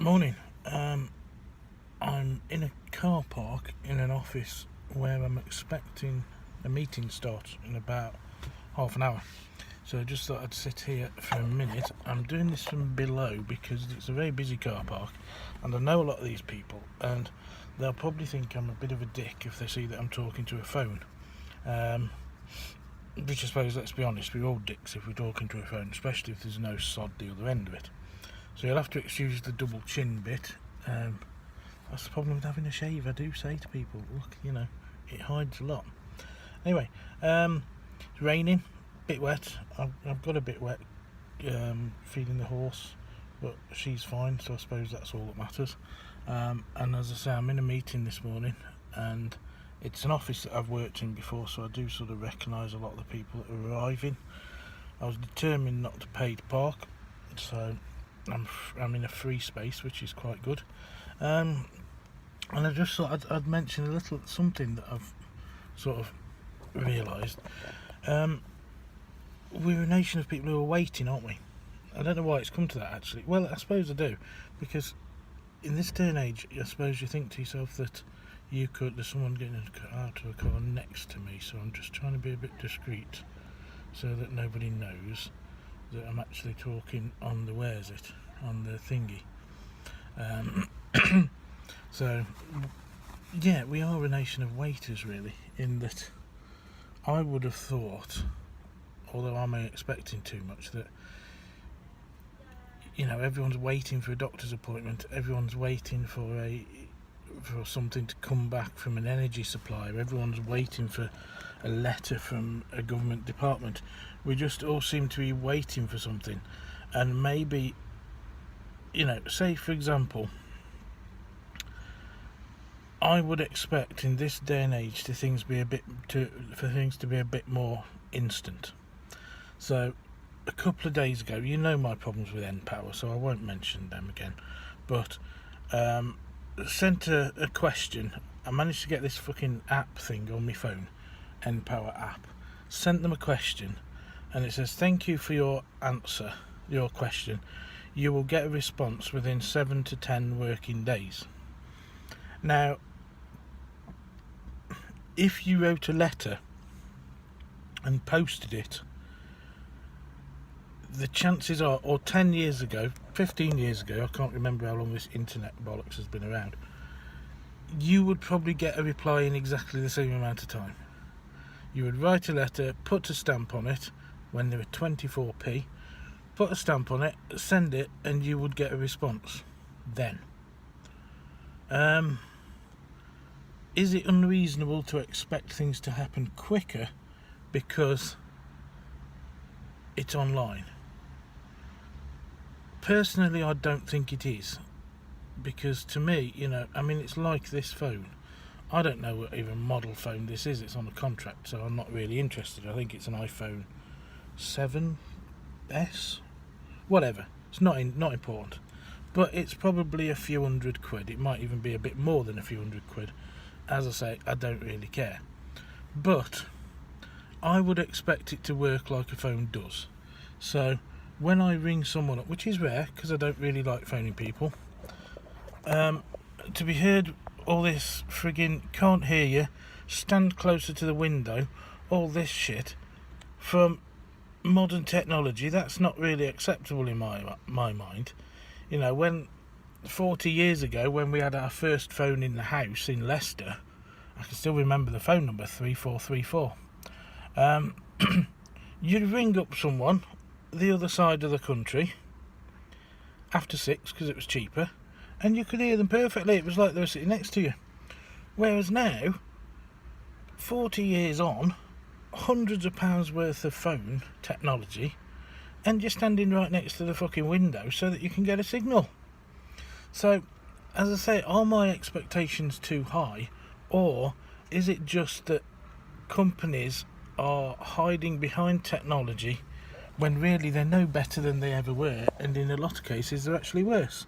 Morning. I'm in a car park in an office where I'm expecting a meeting start in about half an hour. So I just thought I'd sit here for a minute. I'm doing this from below because it's a very busy car park and I know a lot of these people and they'll probably think I'm a bit of a dick if they see that I'm talking to a phone. Which I suppose, let's be honest, we're all dicks if we're talking to a phone, especially if there's no sod the other end of it. So you'll have to excuse the double chin bit. That's the problem with having a shave, I do say to people. Look, it hides a lot. Anyway, it's raining, bit wet. I've got a bit wet feeding the horse, but she's fine, so I suppose that's all that matters. And as I say, I'm in a meeting this morning, and it's an office that I've worked in before, so I do sort of recognise a lot of the people that are arriving. I was determined not to pay to park, so I'm in a free space, which is quite good. And I just thought I'd mention a little something that I've sort of realised. We're a nation of people who are waiting, aren't we? I don't know why it's come to that, actually. Well, I suppose I do, because in this day and age, I suppose you think to yourself that there's someone getting out of a car next to me, so I'm just trying to be a bit discreet so that nobody knows that I'm actually talking on the the thingy. So yeah, we are a nation of waiters, really, in that I would have thought, although I'm expecting too much, that everyone's waiting for a doctor's appointment, everyone's waiting for something to come back from an energy supplier, everyone's waiting for a letter from a government department. We just all seem to be waiting for something. And maybe, say for example, I would expect in this day and age for things to be a bit more instant. So a couple of days ago, my problems with npower, so I won't mention them again, but sent a question. I managed to get this fucking app thing on my phone, npower app, sent them a question, and it says, thank you for your question, you will get a response within 7 to 10 working days. Now, if you wrote a letter and posted it, the chances are, or 10 years ago, 15 years ago, I can't remember how long this internet bollocks has been around, you would probably get a reply in exactly the same amount of time. You would write a letter, put a stamp on it when they were 24p, put a stamp on it, send it, and you would get a response then. Is it unreasonable to expect things to happen quicker because it's online? Personally, I don't think it is, because to me, it's like this phone. I don't know what even model phone this is. It's on a contract, so I'm not really interested. I think it's an iPhone 7S, whatever. It's not important, but it's probably a few £100. It might even be a bit more than a few £100. As I say, I don't really care, but I would expect it to work like a phone does. So when I ring someone up, which is rare because I don't really like phoning people, to be heard all this friggin' can't hear you, stand closer to the window, all this shit from modern technology, that's not really acceptable in my mind. When 40 years ago, when we had our first phone in the house in Leicester, I can still remember the phone number, 3434. You'd ring up someone the other side of the country after 6 because it was cheaper, and you could hear them perfectly. It was like they were sitting next to you. Whereas now, 40 years on, hundreds of pounds worth of phone technology, and you're standing right next to the fucking window so that you can get a signal. So, as I say, are my expectations too high, or is it just that companies are hiding behind technology when really they're no better than they ever were, and in a lot of cases they're actually worse?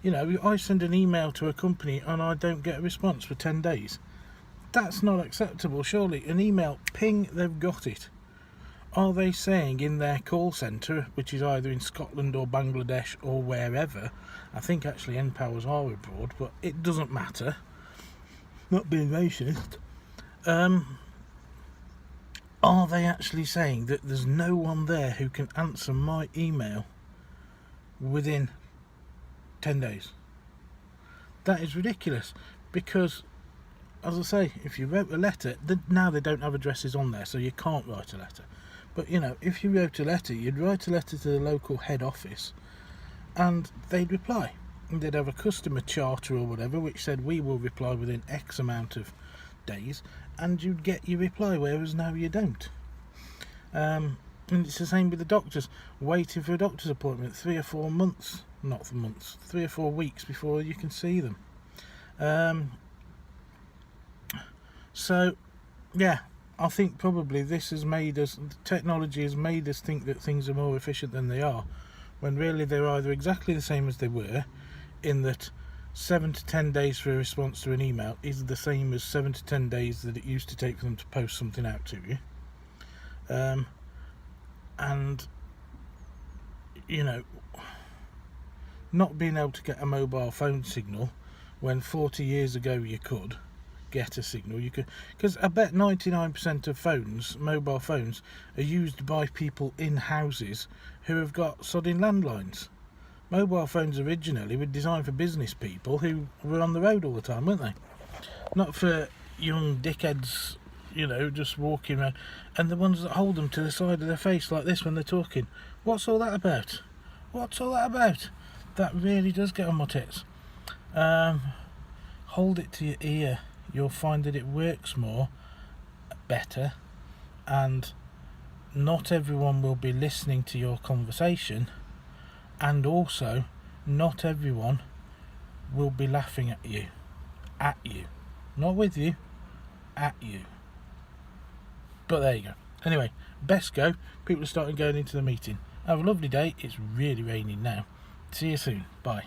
I send an email to a company and I don't get a response for 10 days. That's not acceptable, surely. An email, ping, they've got it. are they saying in their call centre, which is either in Scotland or Bangladesh or wherever, I think actually nPowers are abroad, but it doesn't matter, not being racist, are they actually saying that there's no one there who can answer my email within 10 days? That is ridiculous, because, as I say, if you wrote a letter, now they don't have addresses on there, so you can't write a letter. But, you know, if you wrote a letter, you'd write a letter to the local head office, and they'd reply. And they'd have a customer charter or whatever, which said, we will reply within X amount of days, and you'd get your reply, whereas now you don't. And it's the same with the doctors, waiting for a doctor's appointment 3 or 4 months, not for months, 3 or 4 weeks before you can see them. So, yeah, I think probably this has made us, technology has made us think that things are more efficient than they are, when really they're either exactly the same as they were, in that 7 to 10 days for a response to an email is the same as 7 to 10 days that it used to take for them to post something out to you. And, you know, not being able to get a mobile phone signal when 40 years ago you could get a signal, because I bet 99% of phones, mobile phones, are used by people in houses who have got sodding landlines. Mobile phones originally were designed for business people who were on the road all the time, weren't they? Not for young dickheads, you know, just walking around, and the ones that hold them to the side of their face like this when they're talking. What's all that about? What's all that about? That really does get on my tits. Hold it to your ear. You'll find that it works better, and not everyone will be listening to your conversation, and also not everyone will be laughing at you, not with you, at you. But there you go. Anyway, best go. People are starting going into the meeting. Have a lovely day. It's really raining now. See you soon. Bye.